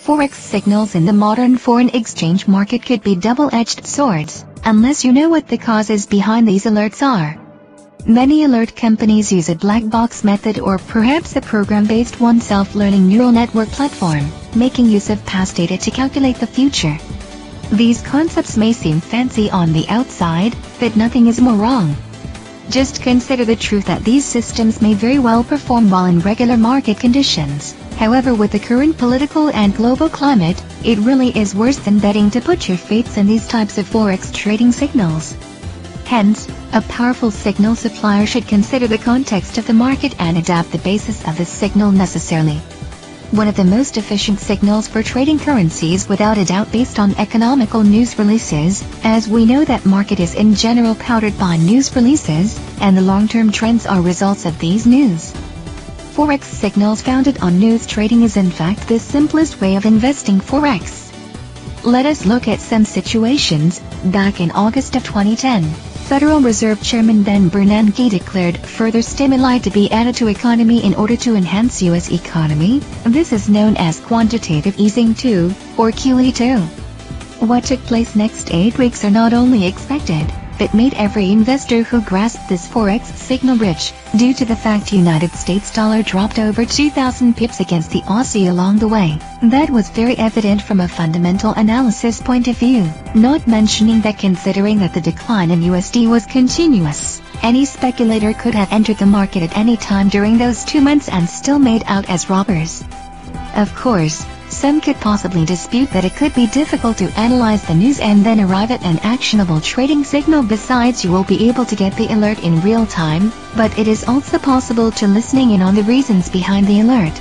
Forex signals in the modern foreign exchange market could be double-edged swords, unless you know what the causes behind these alerts are. Many alert companies use a black box method or perhaps a program-based one self-learning neural network platform, making use of past data to calculate the future. These concepts may seem fancy on the outside, but nothing is more wrong. Just consider the truth that these systems may very well perform well in regular market conditions. However, with the current political and global climate, it really is worse than betting to put your faith in these types of forex trading signals. Hence, a powerful signal supplier should consider the context of the market and adapt the basis of the signal necessarily. One of the most efficient signals for trading currencies without a doubt based on economical news releases, as we know that market is in general powdered by news releases, and the long-term trends are results of these news. Forex signals founded on news trading is in fact the simplest way of investing forex. Let us look at some situations. Back in August of 2010, Federal Reserve Chairman Ben Bernanke declared further stimuli to be added to economy in order to enhance U.S. economy. This is known as quantitative easing 2, or QE2. What took place next 8 weeks are not only expected, but made every investor who grasped this forex signal rich, due to the fact United States dollar dropped over 2,000 pips against the Aussie along the way. That was very evident from a fundamental analysis point of view, not mentioning that considering that the decline in USD was continuous, any speculator could have entered the market at any time during those 2 months and still made out as robbers. Of course, some could possibly dispute that it could be difficult to analyze the news and then arrive at an actionable trading signal. Besides, you will be able to get the alert in real time, but it is also possible to listening in on the reasons behind the alert.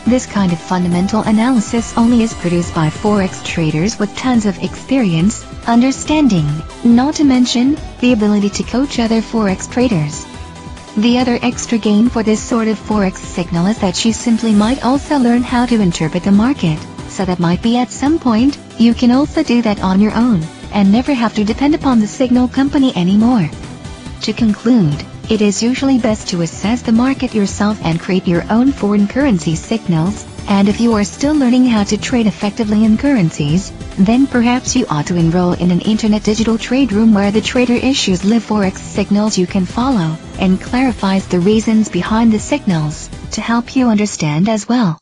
This kind of fundamental analysis only is produced by forex traders with tons of experience, understanding, not to mention, the ability to coach other forex traders. The other extra gain for this sort of forex signal is that you simply might also learn how to interpret the market, so that might be at some point, you can also do that on your own, and never have to depend upon the signal company anymore. To conclude, it is usually best to assess the market yourself and create your own foreign currency signals, and if you are still learning how to trade effectively in currencies, then perhaps you ought to enroll in an internet digital trade room where the trader issues live forex signals you can follow, and clarifies the reasons behind the signals, to help you understand as well.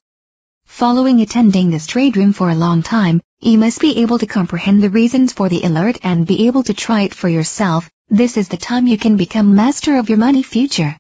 Following attending this trade room for a long time, you must be able to comprehend the reasons for the alert and be able to try it for yourself. This is the time you can become master of your money future.